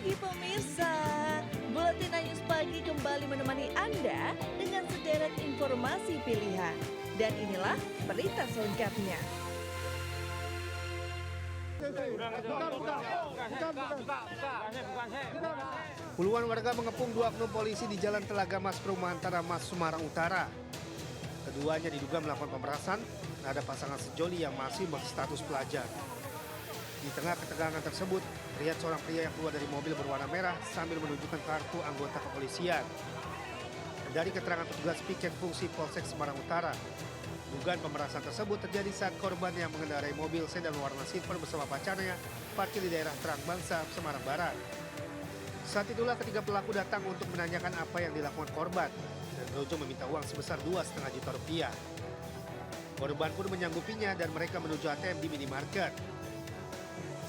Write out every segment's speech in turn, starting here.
pagi pemirsa. Buletin News Pagi kembali menemani Anda dengan sederet informasi pilihan. Dan inilah berita selengkapnya. Puluhan warga mengepung dua oknum polisi di Jalan Telaga Mas Perumahan Taramas, Semarang Utara. Keduanya diduga melakukan pemerasan terhadap pasangan sejoli yang masih berstatus pelajar. Di tengah ketegangan tersebut, terlihat seorang pria yang keluar dari mobil berwarna merah sambil menunjukkan kartu anggota kepolisian. Dari keterangan petugas piket fungsi Polsek Semarang Utara, dugaan pemerasan tersebut terjadi saat korban yang mengendarai mobil sedan warna silver bersama pacarnya parkir di daerah Terang Bangsa, Semarang Barat. Saat itulah ketiga pelaku datang untuk menanyakan apa yang dilakukan korban dan berujung meminta uang sebesar 2,5 juta rupiah. Korban pun menyanggupinya dan mereka menuju ATM di minimarket.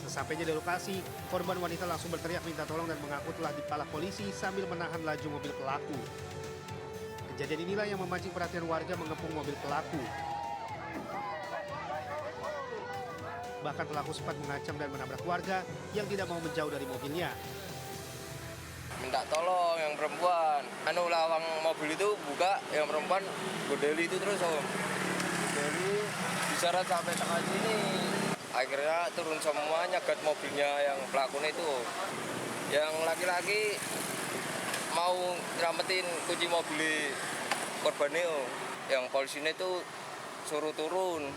Sesampainya di lokasi, korban wanita langsung berteriak minta tolong dan mengaku telah dipalak polisi sambil menahan laju mobil pelaku. Kejadian inilah yang memancing perhatian warga mengepung mobil pelaku. Bahkan pelaku sempat mengancam dan menabrak warga yang tidak mau menjauh dari mobilnya. Minta tolong yang perempuan, lawang mobil itu buka, yang perempuan godeli itu terus godeli diseret sampai tengah sini. Akhirnya turun semua nyegat mobilnya yang pelakunya itu. Yang laki-laki mau nyelamatin kunci mobil korbannya, yang polisinya itu suruh turun.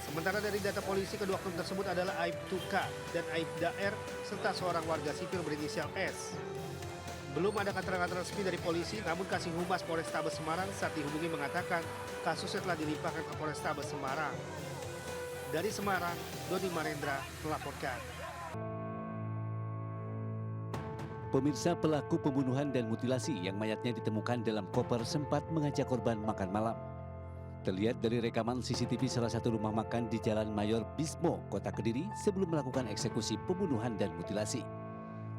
Sementara dari data polisi, kedua oknum tersebut adalah Aibtu K dan Aibda R serta seorang warga sipil berinisial S. Belum ada keterangan resmi dari polisi, namun Kasih Humas Polrestabes Semarang saat dihubungi mengatakan kasusnya telah dilimpahkan ke Polrestabes Semarang. Dari Semarang, Dodi Marendra melaporkan. Pemirsa, pelaku pembunuhan dan mutilasi yang mayatnya ditemukan dalam koper sempat mengajak korban makan malam. Terlihat dari rekaman CCTV salah satu rumah makan di Jalan Mayor Bismo, Kota Kediri sebelum melakukan eksekusi pembunuhan dan mutilasi.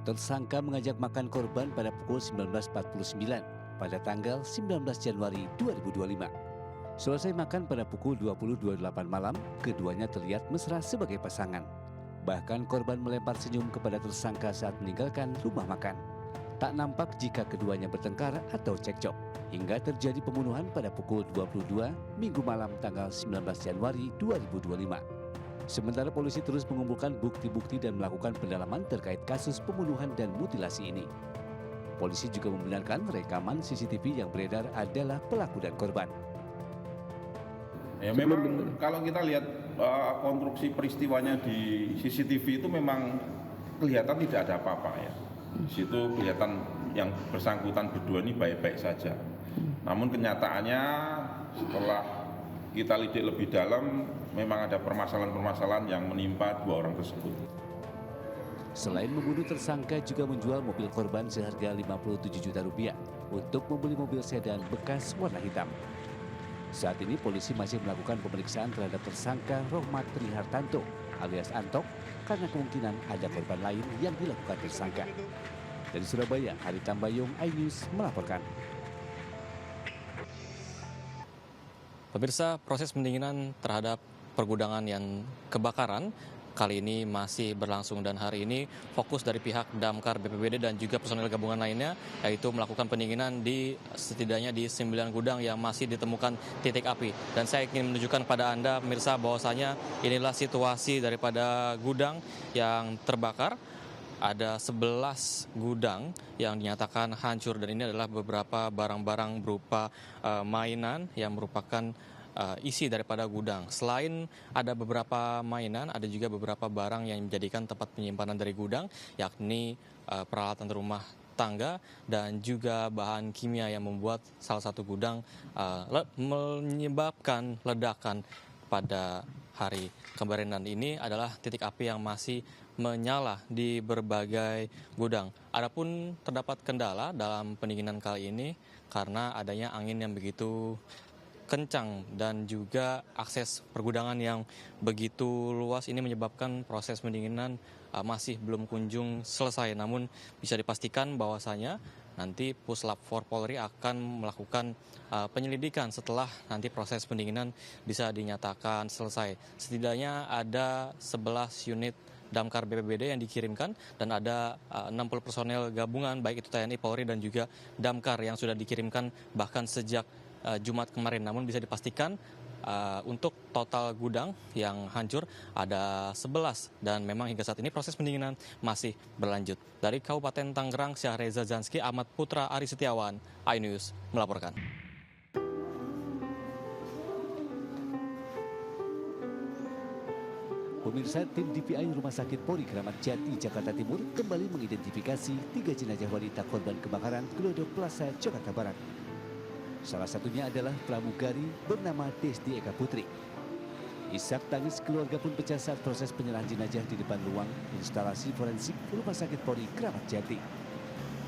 Tersangka mengajak makan korban pada pukul 19.49 pada tanggal 19 Januari 2025. Selesai makan pada pukul 20.28 malam, keduanya terlihat mesra sebagai pasangan. Bahkan korban melempar senyum kepada tersangka saat meninggalkan rumah makan. Tak nampak jika keduanya bertengkar atau cekcok, hingga terjadi pembunuhan pada pukul 22 Minggu malam tanggal 19 Januari 2025. Sementara polisi terus mengumpulkan bukti-bukti dan melakukan pendalaman terkait kasus pembunuhan dan mutilasi ini. Polisi juga membenarkan rekaman CCTV yang beredar adalah pelaku dan korban. Ya memang kalau kita lihat konstruksi peristiwanya di CCTV itu memang kelihatan tidak ada apa-apa ya. Di situ kelihatan yang bersangkutan berdua ini baik-baik saja. Namun kenyataannya setelah kita lidik lebih dalam, memang ada permasalahan-permasalahan yang menimpa dua orang tersebut. Selain membunuh, tersangka juga menjual mobil korban seharga 57 juta rupiah untuk membeli mobil sedan bekas warna hitam. Saat ini polisi masih melakukan pemeriksaan terhadap tersangka Rohmat Trihartanto alias Antok karena kemungkinan ada korban lain yang dilakukan tersangka. Dari Surabaya, Hari Tambayong, iNews melaporkan. Pemirsa, proses pendinginan terhadap pergudangan yang kebakaran kali ini masih berlangsung dan hari ini fokus dari pihak Damkar, BPBD dan juga personel gabungan lainnya yaitu melakukan pendinginan di setidaknya di 9 gudang yang masih ditemukan titik api. Dan saya ingin menunjukkan pada Anda pemirsa bahwasanya inilah situasi daripada gudang yang terbakar. Ada 11 gudang yang dinyatakan hancur dan ini adalah beberapa barang-barang berupa mainan yang merupakan isi daripada gudang. Selain ada beberapa mainan, ada juga beberapa barang yang menjadikan tempat penyimpanan dari gudang, yakni peralatan rumah tangga dan juga bahan kimia yang membuat salah satu gudang menyebabkan ledakan pada hari kemarin. Dan ini adalah titik api yang masih menyala di berbagai gudang. Adapun terdapat kendala dalam pendinginan kali ini karena adanya angin yang begitu kencang dan juga akses pergudangan yang begitu luas ini menyebabkan proses pendinginan masih belum kunjung selesai. Namun bisa dipastikan bahwasanya nanti Puslap 4 Polri akan melakukan penyelidikan setelah nanti proses pendinginan bisa dinyatakan selesai. Setidaknya ada 11 unit damkar BPBD yang dikirimkan dan ada 60 personel gabungan baik itu TNI, Polri dan juga damkar yang sudah dikirimkan bahkan sejak Jumat kemarin. Namun bisa dipastikan untuk total gudang yang hancur ada 11 dan memang hingga saat ini proses pendinginan masih berlanjut. Dari Kabupaten Tangerang, Syahreza Zanski, Ahmad Putra, Ari Setiawan, iNews melaporkan. Pemirsa, tim DPI Rumah Sakit Polri Kramat Jati, Jakarta Timur kembali mengidentifikasi 3 jenazah wanita korban kebakaran Glodok Plaza, Jakarta Barat. Salah satunya adalah pramugari bernama Desti Eka Putri. Isak tangis keluarga pun pecah saat proses penyerahan jenazah di depan ruang instalasi forensik Rumah Sakit Polri Kramat Jati.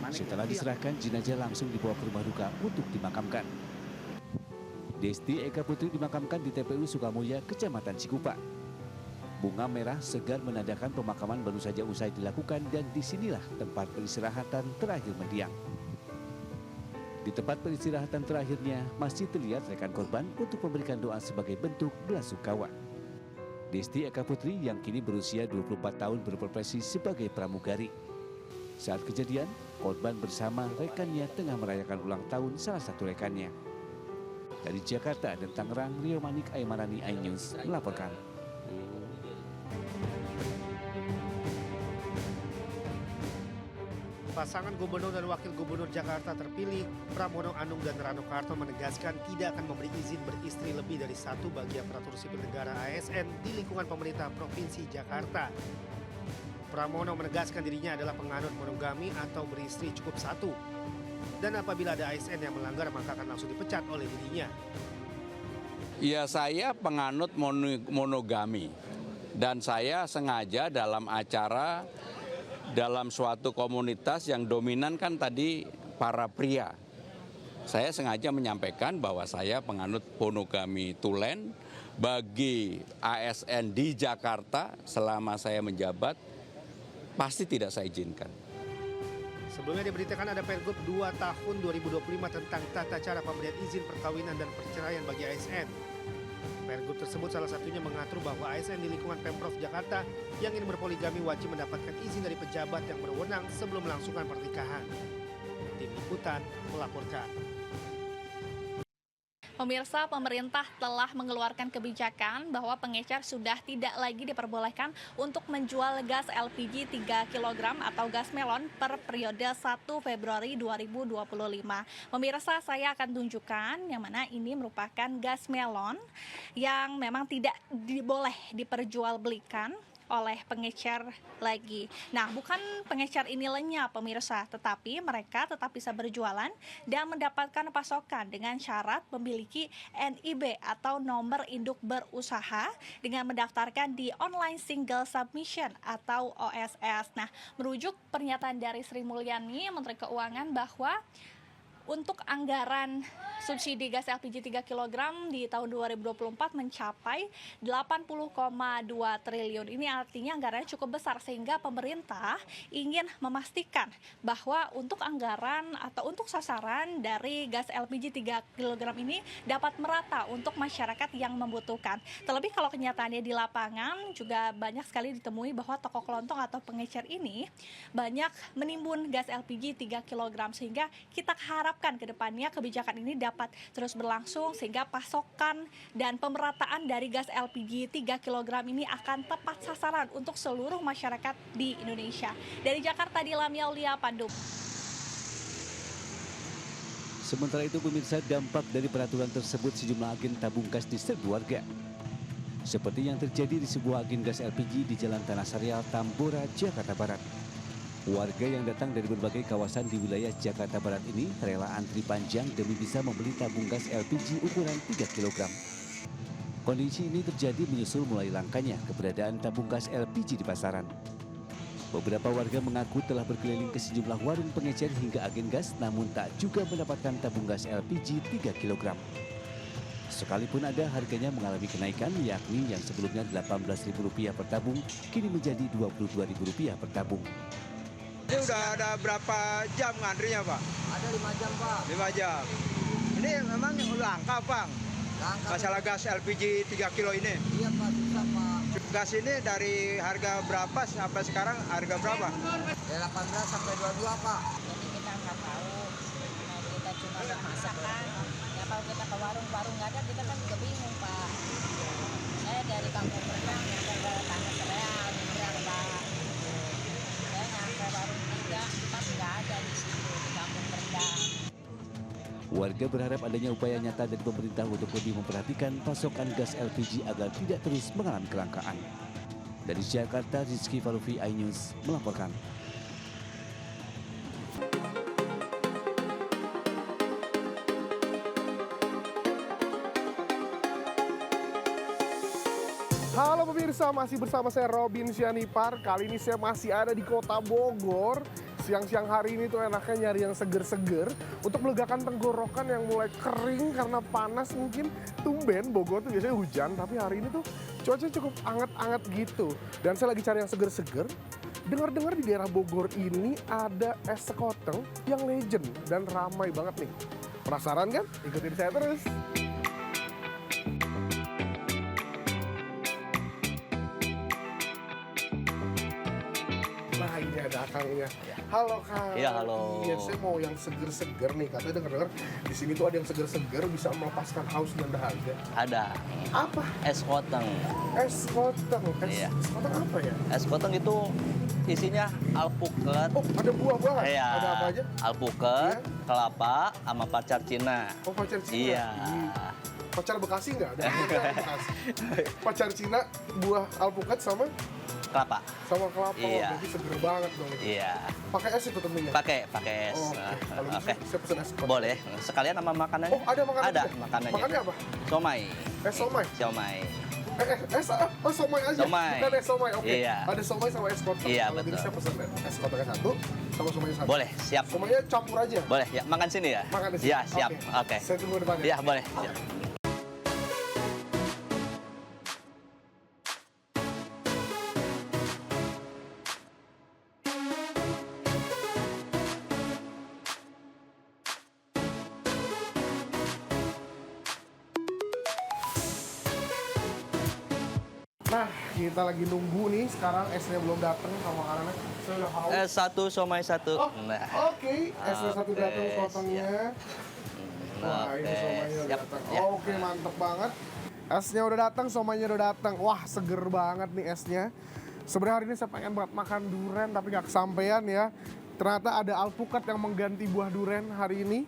Setelah diserahkan, jenazah langsung dibawa ke rumah duka untuk dimakamkan. Desti Eka Putri dimakamkan di TPU Sukamulya, Kecamatan Cikupa. Bunga merah segar menandakan pemakaman baru saja usai dilakukan dan disinilah tempat peristirahatan terakhir mendiang. Di tempat peristirahatan terakhirnya masih terlihat rekan korban untuk memberikan doa sebagai bentuk belasungkawa. Desti Eka Putri yang kini berusia 24 tahun berprofesi sebagai pramugari. Saat kejadian, korban bersama rekannya tengah merayakan ulang tahun salah satu rekannya. Dari Jakarta dan Tangerang, Rio Manik Aimarani, iNews melaporkan. Pasangan Gubernur dan Wakil Gubernur Jakarta terpilih, Pramono Anung dan Rano Karno menegaskan tidak akan memberi izin beristri lebih dari satu bagi aparatur sipil negara ASN di lingkungan pemerintah Provinsi Jakarta. Pramono menegaskan dirinya adalah penganut monogami atau beristri cukup satu. Dan apabila ada ASN yang melanggar maka akan langsung dipecat oleh dirinya. Ya, saya penganut monogami dan saya sengaja dalam acara dalam suatu komunitas yang dominan kan tadi para pria. Saya sengaja menyampaikan bahwa saya penganut monogami tulen bagi ASN di Jakarta selama saya menjabat pasti tidak saya izinkan. Sebelumnya diberitakan ada Pergub 2 tahun 2025 tentang tata cara pemberian izin perkawinan dan perceraian bagi ASN. Pergub tersebut salah satunya mengatur bahwa ASN di lingkungan Pemprov Jakarta yang ingin berpoligami wajib mendapatkan izin dari pejabat yang berwenang sebelum melangsungkan pernikahan. Tim Liputan melaporkan. Pemirsa, pemerintah telah mengeluarkan kebijakan bahwa pengecer sudah tidak lagi diperbolehkan untuk menjual gas LPG 3 kg atau gas melon per periode 1 Februari 2025. Pemirsa, saya akan tunjukkan yang mana ini merupakan gas melon yang memang tidak boleh diperjualbelikan oleh pengecer lagi. Nah, bukan pengecer ini lenyap, pemirsa, tetapi mereka tetap bisa berjualan dan mendapatkan pasokan dengan syarat memiliki NIB atau nomor induk berusaha dengan mendaftarkan di Online Single Submission atau OSS. Nah, merujuk pernyataan dari Sri Mulyani, Menteri Keuangan, bahwa untuk anggaran subsidi gas LPG 3 kg di tahun 2024 mencapai 80,2 triliun. Ini artinya anggarannya cukup besar sehingga pemerintah ingin memastikan bahwa untuk anggaran atau untuk sasaran dari gas LPG 3 kg ini dapat merata untuk masyarakat yang membutuhkan. Terlebih kalau kenyataannya di lapangan juga banyak sekali ditemui bahwa toko kelontong atau pengecer ini banyak menimbun gas LPG 3 kg sehingga kita harapkan ke depannya kebijakan ini dapat terus berlangsung sehingga pasokan dan pemerataan dari gas LPG 3 kg ini akan tepat sasaran untuk seluruh masyarakat di Indonesia. Dari Jakarta, Dilamia Aulia, Pandu. Sementara itu, pemirsa, dampak dari peraturan tersebut sejumlah agen tabung gas diserbu warga. Seperti yang terjadi di sebuah agen gas LPG di Jalan Tanah Sarial, Tambora, Jakarta Barat. Warga yang datang dari berbagai kawasan di wilayah Jakarta Barat ini rela antri panjang demi bisa membeli tabung gas LPG ukuran 3 kg. Kondisi ini terjadi menyusul mulai langkanya keberadaan tabung gas LPG di pasaran. Beberapa warga mengaku telah berkeliling ke sejumlah warung pengecer hingga agen gas namun tak juga mendapatkan tabung gas LPG 3 kg. Sekalipun ada, harganya mengalami kenaikan, yakni yang sebelumnya Rp18.000 per tabung kini menjadi Rp22.000 per tabung. Ini udah ada berapa jam ngantrinya, Pak? Ada 5 jam, Pak. 5 jam. Ini memang langka, Bang? Langka. Masalah gas LPG 3 kilo ini? Iya, Pak. Susah, Pak. gas ini dari harga berapa sampai sekarang harga berapa? Dari 18 sampai 22 Pak. Jadi kita nggak tahu, kita cuma masak kan. Ya kalau kita ke warung nggak ada, kita kan juga bingung Pak. Saya dari Kampung Rendang, ke Tanah Sereal, nyebrang Pak. Saya nyampe warung 3, pas nggak ada di situ, di Kampung Rendang. Warga berharap adanya upaya nyata dari pemerintah untuk lebih memperhatikan pasokan gas LPG agar tidak terus mengalami kelangkaan. Dari Jakarta, Rizky Farufi, iNews melaporkan. Halo pemirsa, masih bersama saya Robin Sianipar. Kali ini saya masih ada di kota Bogor. Siang-siang hari ini tuh enaknya nyari yang seger-seger untuk melegakan tenggorokan yang mulai kering karena panas mungkin. Tumben Bogor tuh biasanya hujan, tapi hari ini tuh cuaca cukup anget-anget gitu. Dan saya lagi cari yang seger-seger. Dengar-dengar di daerah Bogor ini ada es sekoteng yang legend dan ramai banget nih. Penasaran kan? Ikutin saya terus. Nah ini ada akangnya. Halo Kang. Iya halo. Iya saya mau yang seger-seger nih. Katanya dengar-dengar di sini tuh ada yang seger-seger bisa melepaskan haus dan dahaga. Ada. Apa? Es koteng. Es koteng. Iya. Es koteng apa ya? Es koteng itu isinya alpukat. Oh ada buah-buahan. Iya. Ada apa aja? Alpukat, Iya. kelapa, sama pacar Cina. Oh pacar Cina. Iya. Pacar Bekasi nggak? Ada Bekasi. Pacar Cina, buah alpukat sama Kelapa. kelapa. Iya. Jadi seger banget dong. Iya. Pakai es itu tentunya. Pakai es. Oh, oke. Kalau gitu Oke. saya pesen es koteng. Boleh. Sekalian sama makanannya. Oh ada makanan Ada juga? makanannya. Makannya apa? Somai. Es somai. Somai. Somai aja. Somai. Bukan es somai, oke. Iya. Ada somai sama es koteng. Iya, Kalau gitu betul. saya pesen es kotengnya satu, sama somainya satu. Boleh, siap. Somainya campur aja. Boleh, ya makan sini ya? Makan di sini. Ya, siap. Oke. Saya tunggu depannya. Ya, boleh. Siap. Nah, kita lagi nunggu nih. Sekarang esnya belum datang sama makanannya. Saya udah haus. Es satu, somai satu. Oh, Nah. oke. Esnya satu datang, Oke, kotongnya. Wah, ini Oke, somainya udah siap. datang. Ya. Oke, mantep banget. Esnya udah datang, somainya udah datang. Wah, seger banget nih esnya. Sebenarnya hari ini saya pengen banget makan durian, tapi nggak kesampaian ya. Ternyata ada alpukat yang mengganti buah durian hari ini.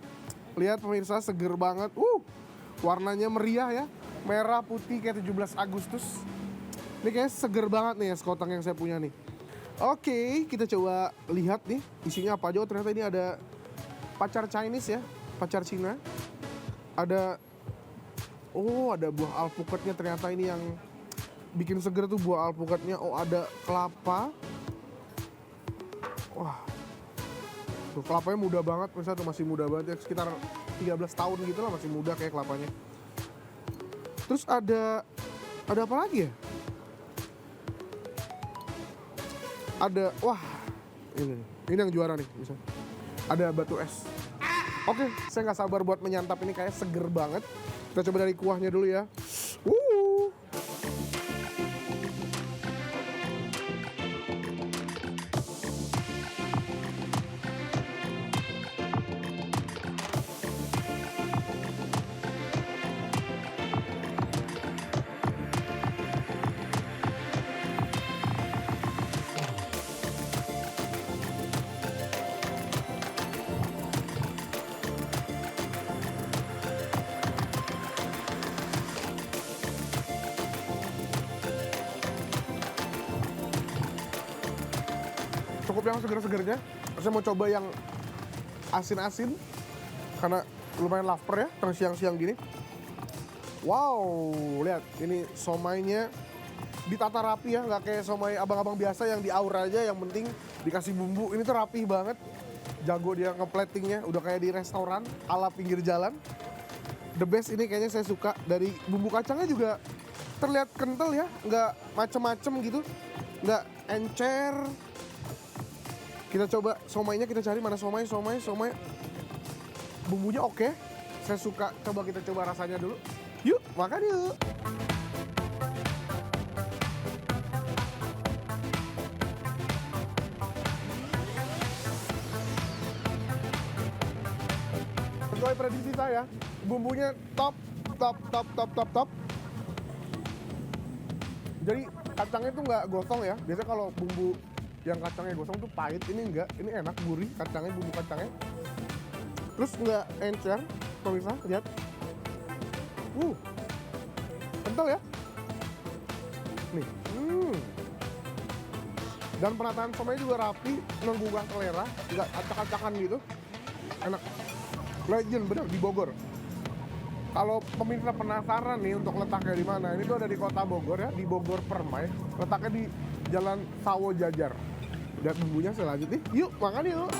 Lihat pemirsa, seger banget. Warnanya meriah ya. Merah putih kayak 17 Agustus. Ini kayaknya seger banget nih es koteng yang saya punya nih. Oke, kita coba lihat nih isinya apa aja. Oh, ternyata ini ada pacar Chinese ya, pacar Cina. Ada buah alpukatnya, ternyata ini yang bikin seger tuh buah alpukatnya. Oh, ada kelapa. Wah. Tuh kelapanya muda banget, misalnya tuh masih muda banget ya, sekitar 13 tahun gitu lah, masih muda kayak kelapanya. Terus ada apa lagi ya? Ada, wah ini yang juara nih bisa. Ada batu es. Oke, saya nggak sabar buat menyantap ini, kayak seger banget. Kita coba dari kuahnya dulu ya. Cukup yang seger-segernya. Saya mau coba yang asin-asin karena lumayan lapar ya, tengah siang-siang gini. Wow, lihat ini somainya ditata rapi ya, nggak kayak somai abang-abang biasa yang diaur aja, yang penting dikasih bumbu. Ini tuh rapi banget, jago dia ngeplatingnya, udah kayak di restoran ala pinggir jalan. The best ini kayaknya saya suka, dari bumbu kacangnya juga terlihat kental ya, nggak macem-macem gitu, nggak encer. Kita coba somainya, kita cari mana somai. Bumbunya oke, saya suka. Coba kita coba rasanya dulu. Yuk, makan yuk. sesuai prediksi saya. Bumbunya top. Jadi kacangnya tuh nggak gosong ya. Biasanya kalau bumbu yang kacangnya gosong tuh pahit. Ini enggak, ini enak, gurih kacangnya, bumbu kacangnya. Terus nggak encer, pemirsa, lihat. Kental ya. Nih, Dan penataan somai juga rapi, menggugah selera, nggak acak-acakan gitu. Enak. Legend bener di Bogor. Kalau pemirsa penasaran nih untuk letaknya di mana, ini tuh ada di kota Bogor ya, di Bogor Permai. Letaknya di Jalan Sawo Jajar. Lihat bumbunya selanjutnya. Yuk, makan yuk.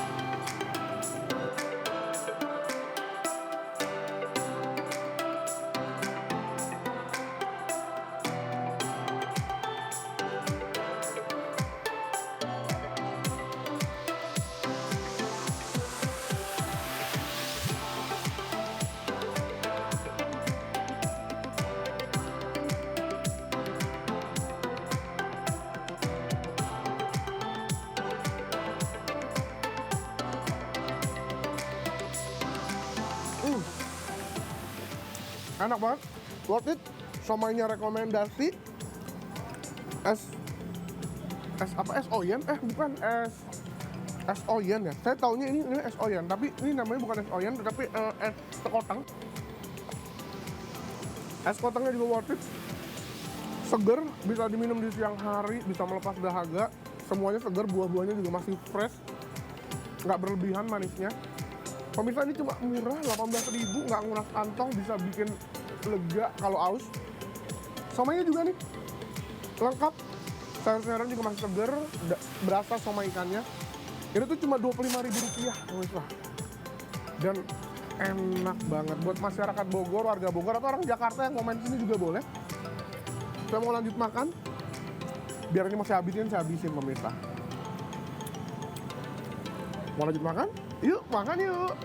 Enak banget, worth it. Somainya rekomendasi. Es oyen? Bukan es oyen ya. Saya taunya ini es oyen, tapi ini namanya bukan es oyen, tetapi es sekoteng. Es kotengnya juga worth it. Seger, bisa diminum di siang hari, bisa melepas dahaga. Semuanya seger, buah-buahnya juga masih fresh, nggak berlebihan manisnya. Pemirsa, ini cuma murah, 18.000, nggak nguras kantong, bisa bikin lega kalau aus. Somainya juga nih, lengkap. Sayur-sayuran juga masih seger, berasa somai ikannya. Ini tuh cuma Rp25.000, pemirsa. Dan enak banget. Buat masyarakat Bogor, warga Bogor, atau orang Jakarta yang komen sini juga boleh. Saya mau lanjut makan. Biar ini masih habisin, saya habisin, pemirsa. Mau lanjut makan? Yuk, makan yuk.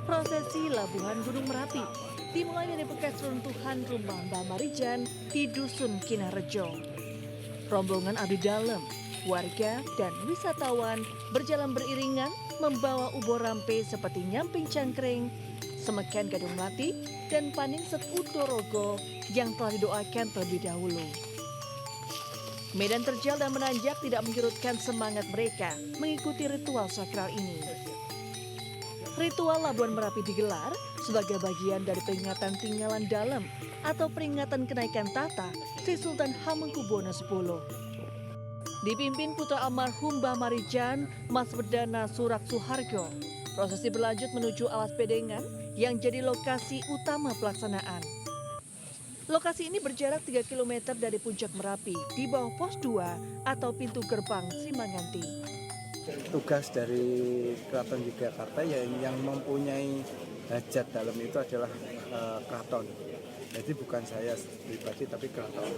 Prosesi Labuhan Gunung Merapi dimulai dari bekas runtuhan rumah Mbah Marijan di Dusun Kinarejo. Rombongan abdi dalam, warga, dan wisatawan berjalan beriringan membawa ubor rampe seperti nyamping cangkring, semeken gadung melati, dan paningset udorogo yang telah didoakan terlebih dahulu. Medan terjal dan menanjak tidak menyurutkan semangat mereka mengikuti ritual sakral ini. Ritual Labuhan Merapi digelar sebagai bagian dari peringatan tinggalan dalam atau peringatan kenaikan tahta Sri Sultan Hamengkubuwono X. Dipimpin putra almarhum Mbah Marijan, Mas Perdana Surak Suhargo, prosesi berlanjut menuju Alas Pedengan yang jadi lokasi utama pelaksanaan. Lokasi ini berjarak 3 km dari puncak Merapi di bawah pos 2 atau pintu gerbang Simanganti. Tugas dari Keraton Yogyakarta yang mempunyai hajat dalam itu adalah keraton. Jadi bukan saya pribadi tapi keraton.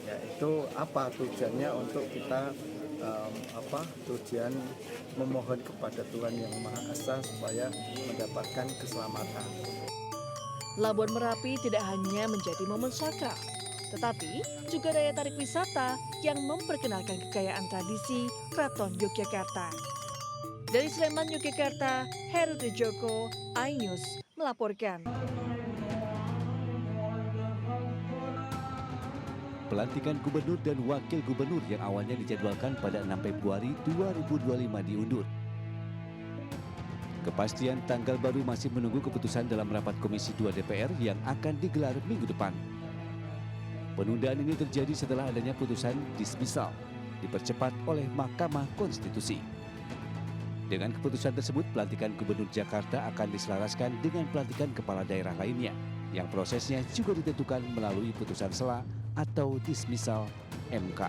Ya, itu apa tujuannya untuk kita tujuan memohon kepada Tuhan Yang Maha Esa supaya mendapatkan keselamatan. Labuhan Merapi tidak hanya menjadi momen sakral, tetapi juga daya tarik wisata yang memperkenalkan kekayaan tradisi Keraton Yogyakarta. Dari Sleman, Yogyakarta, Heru Trijoko, iNews melaporkan. Pelantikan gubernur dan wakil gubernur yang awalnya dijadwalkan pada 6 Februari 2025 diundur. Kepastian tanggal baru masih menunggu keputusan dalam rapat Komisi 2 DPR yang akan digelar minggu depan. Penundaan ini terjadi setelah adanya putusan dismisal dipercepat oleh Mahkamah Konstitusi. Dengan keputusan tersebut, pelantikan Gubernur Jakarta akan diselaraskan dengan pelantikan kepala daerah lainnya, yang prosesnya juga ditentukan melalui putusan sela atau dismisal MK.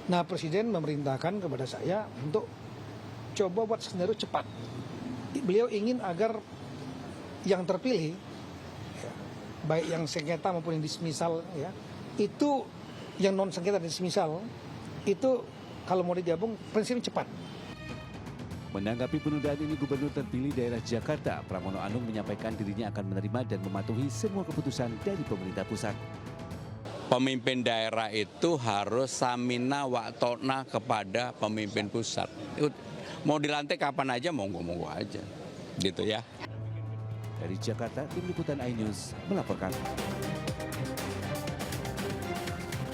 Nah, Presiden memerintahkan kepada saya untuk coba buat skenario cepat. Beliau ingin agar yang terpilih, ya, baik yang sengketa maupun yang dismisal, ya, itu yang non sengketa dan dismisal, itu kalau mau digabung prinsipnya cepat. Menanggapi penundaan ini, Gubernur terpilih daerah Jakarta, Pramono Anung menyampaikan dirinya akan menerima dan mematuhi semua keputusan dari pemerintah pusat. pemimpin daerah itu harus samina waktona kepada pemimpin pusat. Mau dilantik kapan aja, monggo-monggo aja, gitu ya. Dari Jakarta, Tim Liputan iNews melaporkan.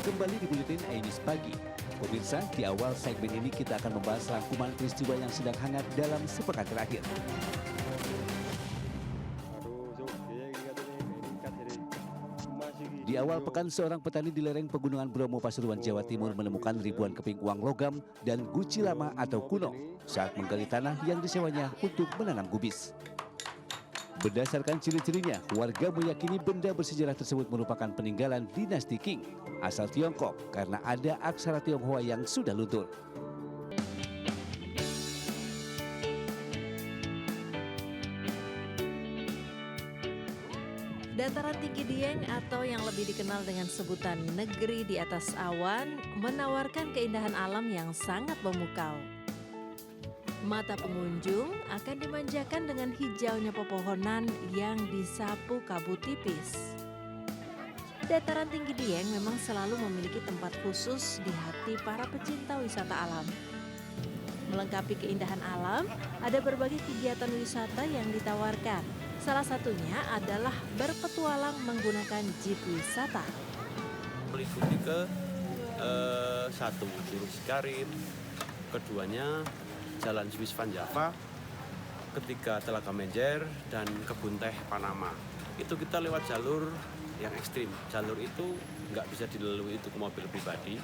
Kembali di Buletin iNews Pagi. Pemirsa, di awal segmen ini kita akan membahas rangkuman peristiwa yang sedang hangat dalam sepekan terakhir. Di awal pekan, seorang petani di lereng Pegunungan Bromo, Pasuruan, Jawa Timur menemukan ribuan keping uang logam dan guci lama atau kuno saat menggali tanah yang disewanya untuk menanam gubis. Berdasarkan ciri-cirinya, warga meyakini benda bersejarah tersebut merupakan peninggalan dinasti Qing asal Tiongkok karena ada aksara Tionghoa yang sudah luntur. Dataran tinggi Dieng atau yang lebih dikenal dengan sebutan negeri di atas awan menawarkan keindahan alam yang sangat memukau. Mata pengunjung akan dimanjakan dengan hijaunya pepohonan yang disapu kabut tipis. Dataran tinggi Dieng memang selalu memiliki tempat khusus di hati para pecinta wisata alam. Melengkapi keindahan alam, ada berbagai kegiatan wisata yang ditawarkan. Salah satunya adalah berpetualang menggunakan jeep wisata. Meliputi ke satu Curug Sikarim, keduanya Jalan Swiss Van Java, ketiga Telaga Menjer, dan Kebun Teh Panama. Itu kita lewat jalur yang ekstrim. Jalur itu nggak bisa dilalui itu ke mobil pribadi,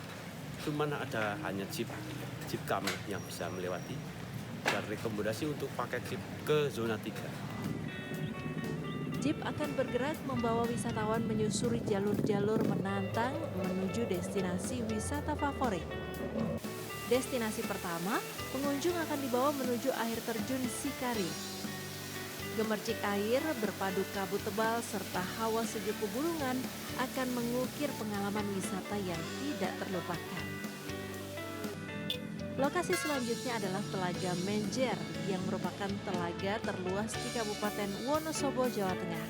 cuman ada hanya jeep kami yang bisa melewati. Dan rekomendasi untuk pakai jeep ke zona 3. Jeep akan bergerak membawa wisatawan menyusuri jalur-jalur menantang menuju destinasi wisata favorit. Destinasi pertama, pengunjung akan dibawa menuju air terjun Sikari. Gemercik air berpadu kabut tebal serta hawa sejuk pegunungan akan mengukir pengalaman wisata yang tidak terlupakan. Lokasi selanjutnya adalah Telaga Menjer yang merupakan telaga terluas di Kabupaten Wonosobo, Jawa Tengah.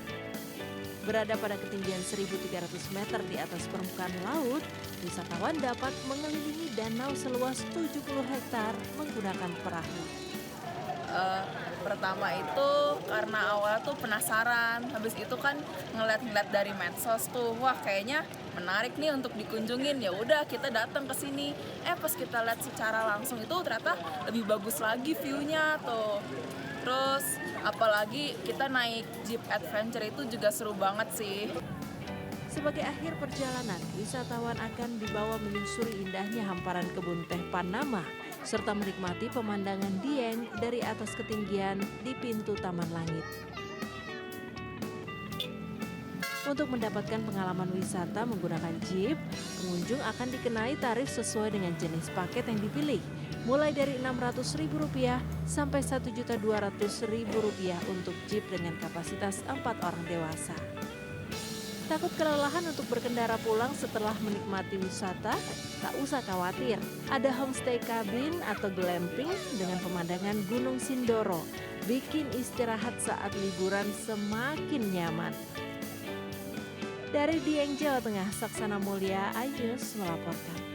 Berada pada ketinggian 1.300 meter di atas permukaan laut, wisatawan dapat mengelilingi danau seluas 70 hektar menggunakan perahu. Pertama itu karena awal tuh penasaran, habis itu kan ngeliat-ngeliat dari medsos tuh, wah kayaknya menarik nih untuk dikunjungin, ya udah kita datang ke sini. Pas kita lihat secara langsung itu ternyata lebih bagus lagi view-nya tuh. Terus apalagi kita naik jeep adventure itu juga seru banget sih. Sebagai akhir perjalanan, wisatawan akan dibawa menyusuri indahnya hamparan kebun teh Panama serta menikmati pemandangan Dieng dari atas ketinggian di pintu Taman Langit. Untuk mendapatkan pengalaman wisata menggunakan jeep, pengunjung akan dikenai tarif sesuai dengan jenis paket yang dipilih, mulai dari Rp600.000 sampai Rp1.200.000 untuk jeep dengan kapasitas 4 orang dewasa. Takut kelelahan untuk berkendara pulang setelah menikmati wisata? Tak usah khawatir, ada homestay cabin atau glamping dengan pemandangan Gunung Sindoro. Bikin istirahat saat liburan semakin nyaman. Dari Dieng, Jawa Tengah, Saksana Mulia, iNews melaporkan.